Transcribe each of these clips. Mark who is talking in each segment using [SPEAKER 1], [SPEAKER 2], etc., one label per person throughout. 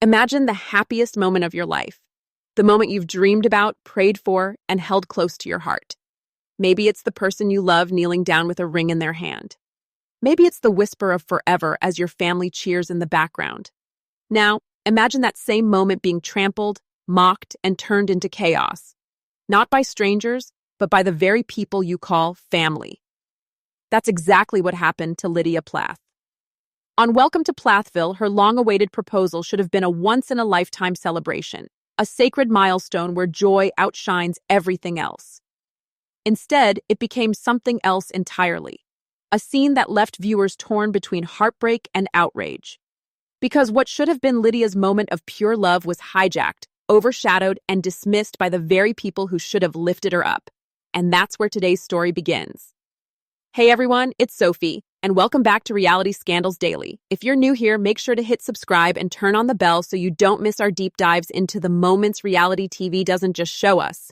[SPEAKER 1] Imagine the happiest moment of your life, the moment you've dreamed about, prayed for, and held close to your heart. Maybe it's the person you love kneeling down with a ring in their hand. Maybe it's the whisper of forever as your family cheers in the background. Now, imagine that same moment being trampled, mocked, and turned into chaos. Not by strangers, but by the very people you call family. That's exactly what happened to Lydia Plath. On Welcome to Plathville, her long-awaited proposal should have been a once-in-a-lifetime celebration, a sacred milestone where joy outshines everything else. Instead, it became something else entirely, a scene that left viewers torn between heartbreak and outrage. Because what should have been Lydia's moment of pure love was hijacked, overshadowed, and dismissed by the very people who should have lifted her up. And that's where today's story begins. Hey everyone, it's Sophie, and welcome back to Reality Scandals Daily. If you're new here, make sure to hit subscribe and turn on the bell so you don't miss our deep dives into the moments reality TV doesn't just show us,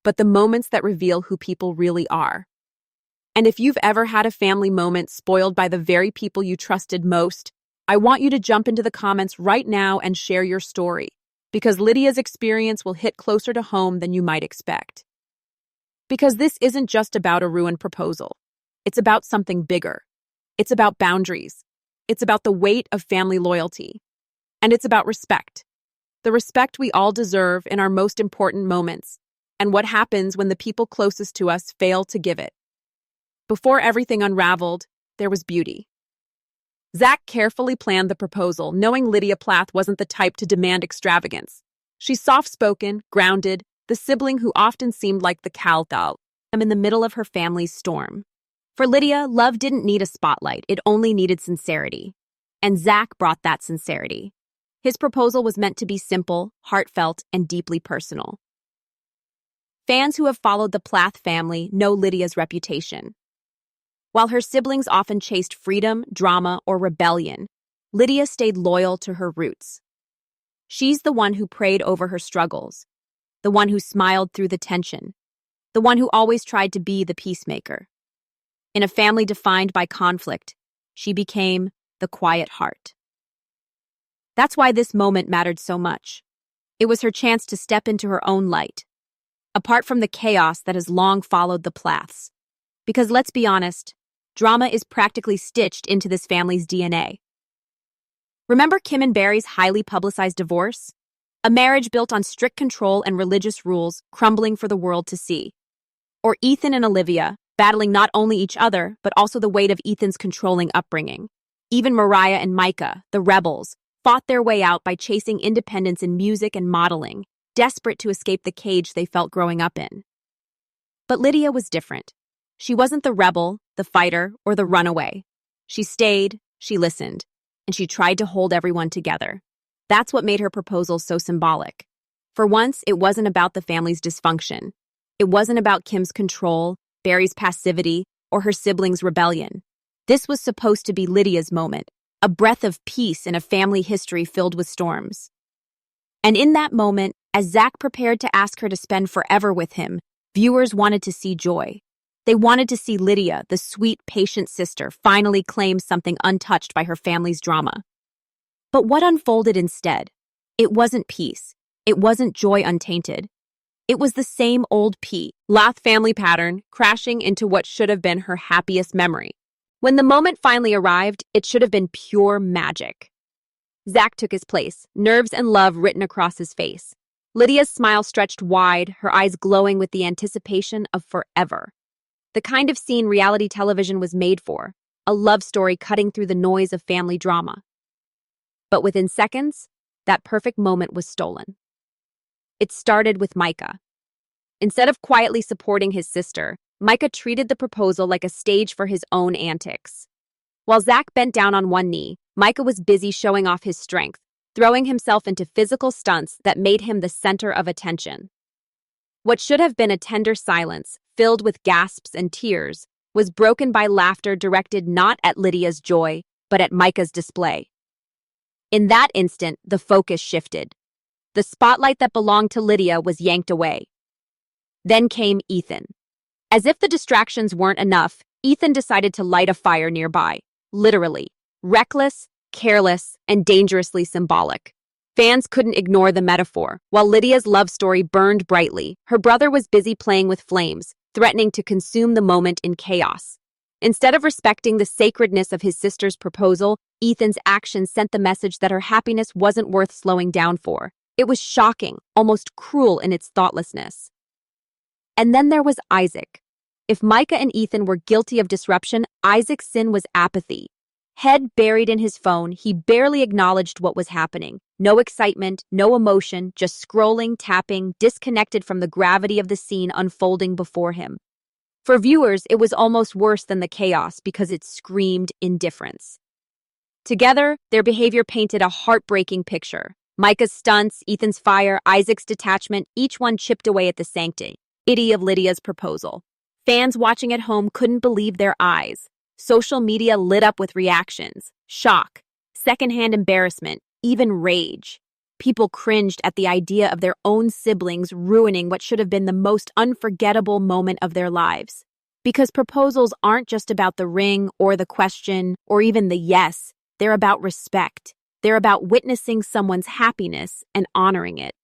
[SPEAKER 1] but the moments that reveal who people really are. And if you've ever had a family moment spoiled by the very people you trusted most, I want you to jump into the comments right now and share your story, because Lydia's experience will hit closer to home than you might expect. Because this isn't just about a ruined proposal. It's about something bigger. It's about boundaries. It's about the weight of family loyalty. And it's about respect. The respect we all deserve in our most important moments, and what happens when the people closest to us fail to give it. Before everything unraveled, there was beauty. Zach carefully planned the proposal, knowing Lydia Plath wasn't the type to demand extravagance. She's soft-spoken, grounded, the sibling who often seemed like the Kaldal, in the middle of her family's storm. For Lydia, love didn't need a spotlight, it only needed sincerity. And Zach brought that sincerity. His proposal was meant to be simple, heartfelt, and deeply personal. Fans who have followed the Plath family know Lydia's reputation. While her siblings often chased freedom, drama, or rebellion, Lydia stayed loyal to her roots. She's the one who prayed over her struggles, the one who smiled through the tension, the one who always tried to be the peacemaker. In a family defined by conflict, she became the quiet heart. That's why this moment mattered so much. It was her chance to step into her own light, apart from the chaos that has long followed the Plaths. Because let's be honest, drama is practically stitched into this family's DNA. Remember Kim and Barry's highly publicized divorce? A marriage built on strict control and religious rules crumbling for the world to see. Or Ethan and Olivia, battling not only each other, but also the weight of Ethan's controlling upbringing. Even Mariah and Micah, the rebels, fought their way out by chasing independence in music and modeling, desperate to escape the cage they felt growing up in. But Lydia was different. She wasn't the rebel, the fighter, or the runaway. She stayed, she listened, and she tried to hold everyone together. That's what made her proposal so symbolic. For once, it wasn't about the family's dysfunction. It wasn't about Kim's control, Barry's passivity, or her siblings' rebellion. This was supposed to be Lydia's moment, a breath of peace in a family history filled with storms. And in that moment, as Zach prepared to ask her to spend forever with him, viewers wanted to see joy. They wanted to see Lydia, the sweet, patient sister, finally claim something untouched by her family's drama. But what unfolded instead? It wasn't peace. It wasn't joy untainted. It was the same old Plath family pattern crashing into what should have been her happiest memory. When the moment finally arrived, it should have been pure magic. Zach took his place, nerves and love written across his face. Lydia's smile stretched wide, her eyes glowing with the anticipation of forever. The kind of scene reality television was made for, a love story cutting through the noise of family drama. But within seconds, that perfect moment was stolen. It started with Micah. Instead of quietly supporting his sister, Micah treated the proposal like a stage for his own antics. While Zach bent down on one knee, Micah was busy showing off his strength, throwing himself into physical stunts that made him the center of attention. What should have been a tender silence, filled with gasps and tears, was broken by laughter directed not at Lydia's joy, but at Micah's display. In that instant, the focus shifted. The spotlight that belonged to Lydia was yanked away. Then came Ethan. As if the distractions weren't enough, Ethan decided to light a fire nearby, literally, reckless, careless, and dangerously symbolic. Fans couldn't ignore the metaphor. While Lydia's love story burned brightly, her brother was busy playing with flames, threatening to consume the moment in chaos. Instead of respecting the sacredness of his sister's proposal, Ethan's actions sent the message that her happiness wasn't worth slowing down for. It was shocking, almost cruel in its thoughtlessness. And then there was Isaac. If Micah and Ethan were guilty of disruption, Isaac's sin was apathy. Head buried in his phone, he barely acknowledged what was happening. No excitement, no emotion, just scrolling, tapping, disconnected from the gravity of the scene unfolding before him. For viewers, it was almost worse than the chaos because it screamed indifference. Together, their behavior painted a heartbreaking picture. Micah's stunts, Ethan's fire, Isaac's detachment, each one chipped away at the sanctity of Lydia's proposal. Fans watching at home couldn't believe their eyes. Social media lit up with reactions, shock, secondhand embarrassment, even rage. People cringed at the idea of their own siblings ruining what should have been the most unforgettable moment of their lives. Because proposals aren't just about the ring or the question or even the yes, they're about respect. They're about witnessing someone's happiness and honoring it.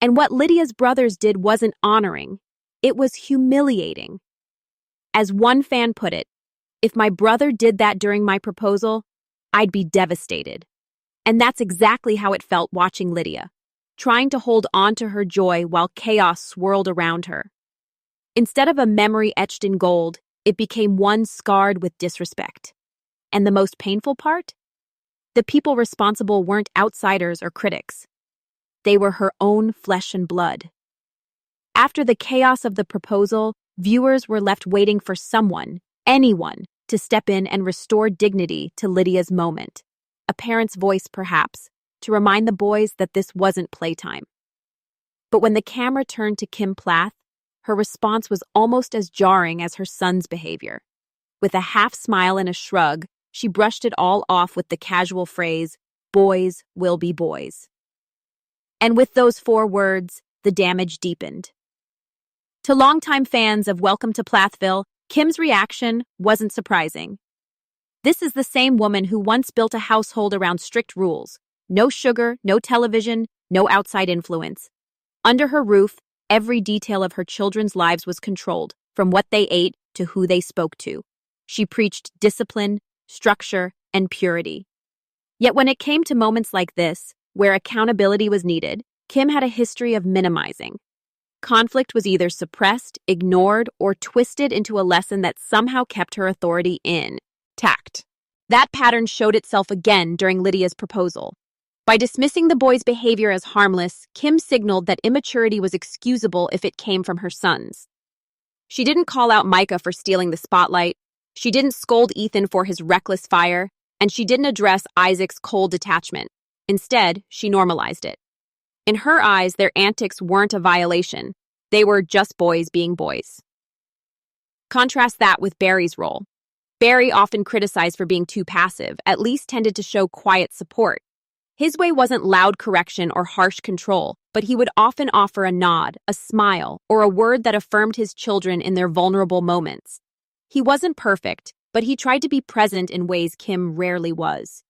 [SPEAKER 1] And what Lydia's brothers did wasn't honoring, it was humiliating. As one fan put it, "If my brother did that during my proposal, I'd be devastated." And that's exactly how it felt watching Lydia, trying to hold on to her joy while chaos swirled around her. Instead of a memory etched in gold, it became one scarred with disrespect. And the most painful part? The people responsible weren't outsiders or critics. They were her own flesh and blood. After the chaos of the proposal, viewers were left waiting for someone, anyone, to step in and restore dignity to Lydia's moment. A parent's voice, perhaps, to remind the boys that this wasn't playtime. But when the camera turned to Kim Plath, her response was almost as jarring as her son's behavior. With a half smile and a shrug, she brushed it all off with the casual phrase, "Boys will be boys." And with those 4 words, the damage deepened. To longtime fans of Welcome to Plathville, Kim's reaction wasn't surprising. This is the same woman who once built a household around strict rules. No sugar, no television, no outside influence. Under her roof, every detail of her children's lives was controlled, from what they ate to who they spoke to. She preached discipline, structure, and purity. Yet when it came to moments like this, where accountability was needed, Kim had a history of minimizing. Conflict was either suppressed, ignored, or twisted into a lesson that somehow kept her authority intact. That pattern showed itself again during Lydia's proposal. By dismissing the boy's behavior as harmless, Kim signaled that immaturity was excusable if it came from her sons. She didn't call out Micah for stealing the spotlight, she didn't scold Ethan for his reckless fire, and she didn't address Isaac's cold detachment. Instead, she normalized it. In her eyes, their antics weren't a violation. They were just boys being boys. Contrast that with Barry's role. Barry, often criticized for being too passive, at least tended to show quiet support. His way wasn't loud correction or harsh control, but he would often offer a nod, a smile, or a word that affirmed his children in their vulnerable moments. He wasn't perfect, but he tried to be present in ways Kim rarely was.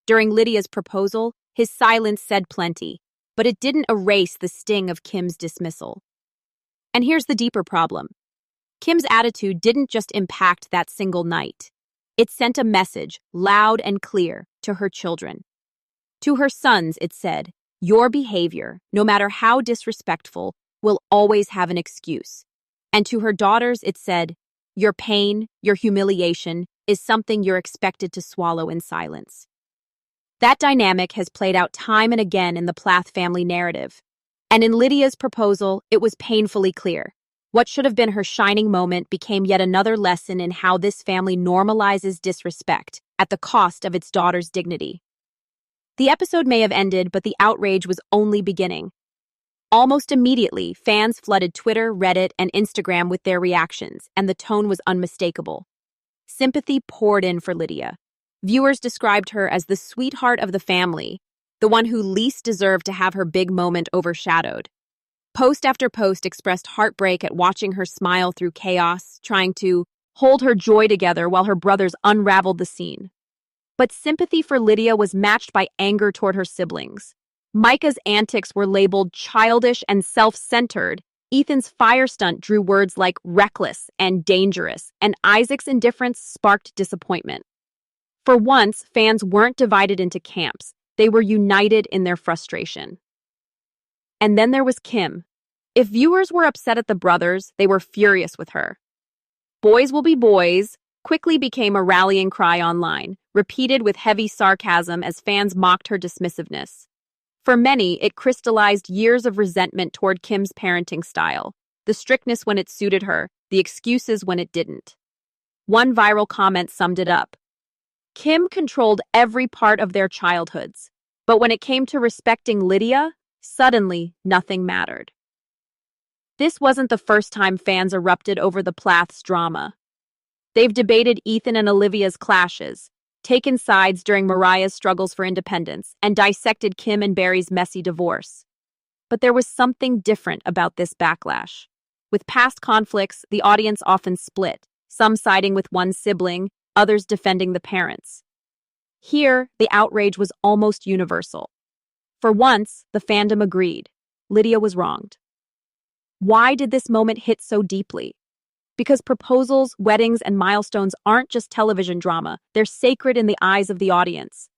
[SPEAKER 1] During Lydia's proposal, his silence said plenty, but it didn't erase the sting of Kim's dismissal. And here's the deeper problem. Kim's attitude didn't just impact that single night. It sent a message, loud and clear, to her children. To her sons, it said, "Your behavior, no matter how disrespectful, will always have an excuse." And to her daughters, it said, "Your pain, your humiliation, is something you're expected to swallow in silence." That dynamic has played out time and again in the Plath family narrative. And in Lydia's proposal, it was painfully clear. What should have been her shining moment became yet another lesson in how this family normalizes disrespect at the cost of its daughter's dignity. The episode may have ended, but the outrage was only beginning. Almost immediately, fans flooded Twitter, Reddit, and Instagram with their reactions, and the tone was unmistakable. Sympathy poured in for Lydia. Viewers described her as the sweetheart of the family, the one who least deserved to have her big moment overshadowed. Post after post expressed heartbreak at watching her smile through chaos, trying to hold her joy together while her brothers unraveled the scene. But sympathy for Lydia was matched by anger toward her siblings. Micah's antics were labeled childish and self-centered. Ethan's fire stunt drew words like reckless and dangerous, and Isaac's indifference sparked disappointment. For once, fans weren't divided into camps. They were united in their frustration. And then there was Kim. If viewers were upset at the brothers, they were furious with her. "Boys will be boys" quickly became a rallying cry online, repeated with heavy sarcasm as fans mocked her dismissiveness. For many, it crystallized years of resentment toward Kim's parenting style, the strictness when it suited her, the excuses when it didn't. One viral comment summed it up. Kim controlled every part of their childhoods, but when it came to respecting Lydia, suddenly nothing mattered. This wasn't the first time fans erupted over the Plath's drama. They've debated Ethan and Olivia's clashes, taken sides during Mariah's struggles for independence, and dissected Kim and Barry's messy divorce. But there was something different about this backlash. With past conflicts, the audience often split, some siding with one sibling, others defending the parents. Here, the outrage was almost universal. For once, the fandom agreed. Lydia was wronged. Why did this moment hit so deeply? Because proposals, weddings, and milestones aren't just television drama, they're sacred in the eyes of the audience.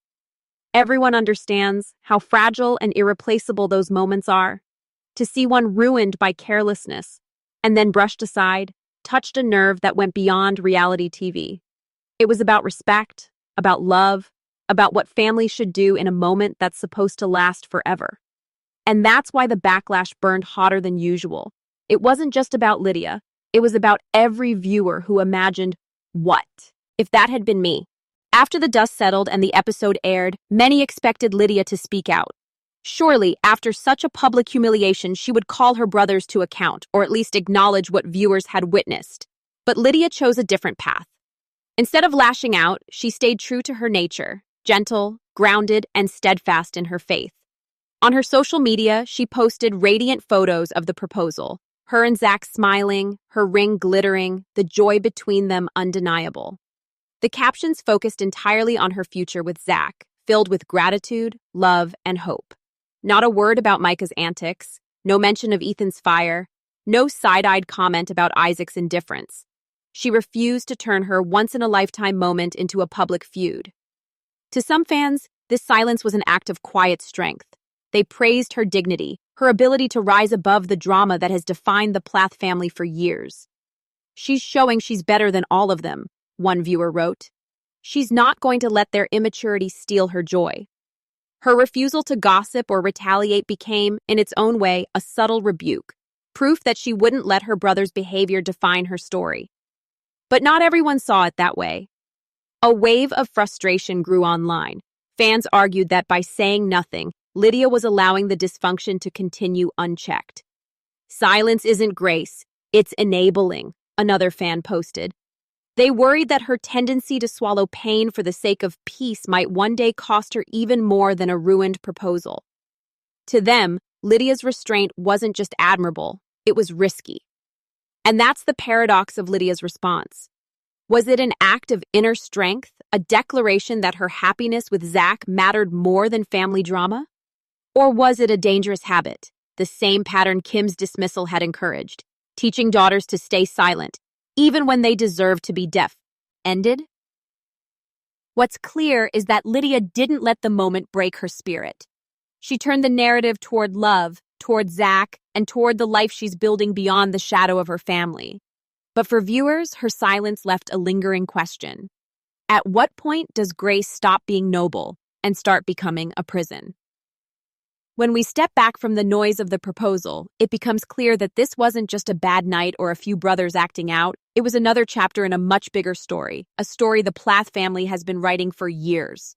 [SPEAKER 1] Everyone understands how fragile and irreplaceable those moments are. To see one ruined by carelessness, and then brushed aside, touched a nerve that went beyond reality TV. It was about respect, about love, about what families should do in a moment that's supposed to last forever. And that's why the backlash burned hotter than usual. It wasn't just about Lydia. It was about every viewer who imagined, what if that had been me? After the dust settled and the episode aired, many expected Lydia to speak out. Surely, after such a public humiliation, she would call her brothers to account, or at least acknowledge what viewers had witnessed. But Lydia chose a different path. Instead of lashing out, she stayed true to her nature, gentle, grounded, and steadfast in her faith. On her social media, she posted radiant photos of the proposal, her and Zach smiling, her ring glittering, the joy between them undeniable. The captions focused entirely on her future with Zach, filled with gratitude, love, and hope. Not a word about Micah's antics, no mention of Ethan's fire, no side-eyed comment about Isaac's indifference. She refused to turn her once-in-a-lifetime moment into a public feud. To some fans, this silence was an act of quiet strength. They praised her dignity, her ability to rise above the drama that has defined the Plath family for years. "She's showing she's better than all of them," one viewer wrote. "She's not going to let their immaturity steal her joy." Her refusal to gossip or retaliate became, in its own way, a subtle rebuke, proof that she wouldn't let her brother's behavior define her story. But not everyone saw it that way. A wave of frustration grew online. Fans argued that by saying nothing, Lydia was allowing the dysfunction to continue unchecked. "Silence isn't grace, it's enabling," another fan posted. They worried that her tendency to swallow pain for the sake of peace might one day cost her even more than a ruined proposal. To them, Lydia's restraint wasn't just admirable, it was risky. And that's the paradox of Lydia's response. Was it an act of inner strength, a declaration that her happiness with Zach mattered more than family drama? Or was it a dangerous habit, the same pattern Kim's dismissal had encouraged, teaching daughters to stay silent, even when they deserved to be ended? What's clear is that Lydia didn't let the moment break her spirit. She turned the narrative toward love, toward Zach, and toward the life she's building beyond the shadow of her family. But for viewers, her silence left a lingering question. At what point does grace stop being noble and start becoming a prison? When we step back from the noise of the proposal, it becomes clear that this wasn't just a bad night or a few brothers acting out. It was another chapter in a much bigger story, a story the Plath family has been writing for years.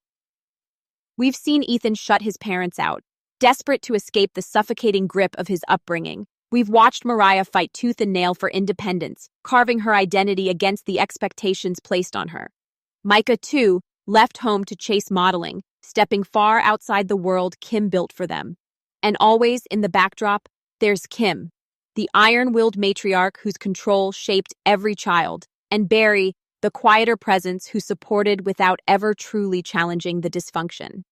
[SPEAKER 1] We've seen Ethan shut his parents out, desperate to escape the suffocating grip of his upbringing. We've watched Mariah fight tooth and nail for independence, carving her identity against the expectations placed on her. Micah, too, left home to chase modeling, stepping far outside the world Kim built for them. And always in the backdrop, there's Kim, the iron-willed matriarch whose control shaped every child, and Barry, the quieter presence who supported without ever truly challenging the dysfunction.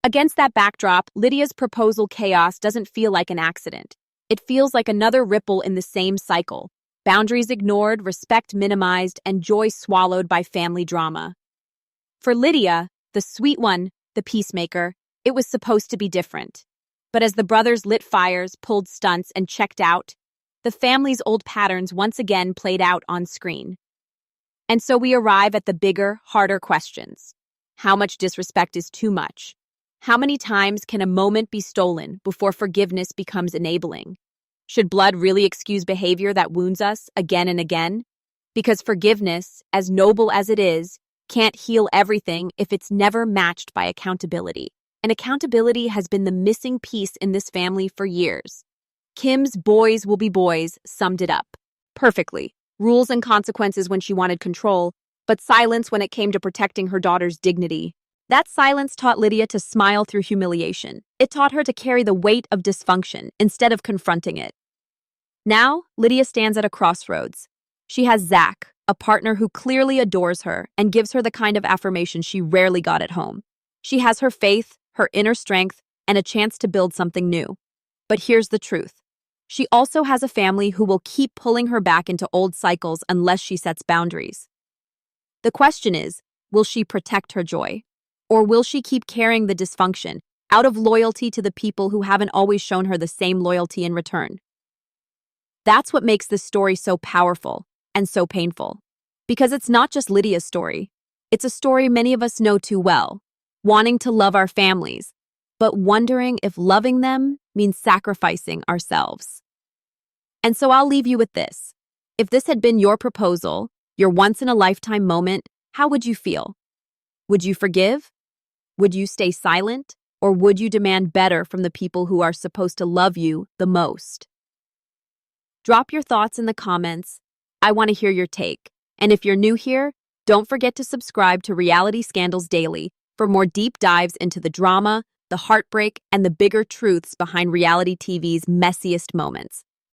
[SPEAKER 1] Against that backdrop, Lydia's proposal chaos doesn't feel like an accident. It feels like another ripple in the same cycle. Boundaries ignored, respect minimized, and joy swallowed by family drama. For Lydia, the sweet one, the peacemaker, it was supposed to be different. But as the brothers lit fires, pulled stunts, and checked out, the family's old patterns once again played out on screen. And so we arrive at the bigger, harder questions. How much disrespect is too much? How many times can a moment be stolen before forgiveness becomes enabling? Should blood really excuse behavior that wounds us again and again? Because forgiveness, as noble as it is, can't heal everything if it's never matched by accountability. And accountability has been the missing piece in this family for years. Kim's "boys will be boys" summed it up perfectly. Rules and consequences when she wanted control, but silence when it came to protecting her daughter's dignity. That silence taught Lydia to smile through humiliation. It taught her to carry the weight of dysfunction instead of confronting it. Now, Lydia stands at a crossroads. She has Zach, a partner who clearly adores her and gives her the kind of affirmation she rarely got at home. She has her faith, her inner strength, and a chance to build something new. But here's the truth. She also has a family who will keep pulling her back into old cycles unless she sets boundaries. The question is, will she protect her joy? Or will she keep carrying the dysfunction out of loyalty to the people who haven't always shown her the same loyalty in return? That's what makes this story so powerful and so painful. Because it's not just Lydia's story. It's a story many of us know too well, wanting to love our families, but wondering if loving them means sacrificing ourselves. And so I'll leave you with this. If this had been your proposal, your once-in-a-lifetime moment, how would you feel? Would you forgive? Would you stay silent? Or would you demand better from the people who are supposed to love you the most? Drop your thoughts in the comments. I want to hear your take. And if you're new here, don't forget to subscribe to Reality Scandals Daily for more deep dives into the drama, the heartbreak, and the bigger truths behind reality TV's messiest moments.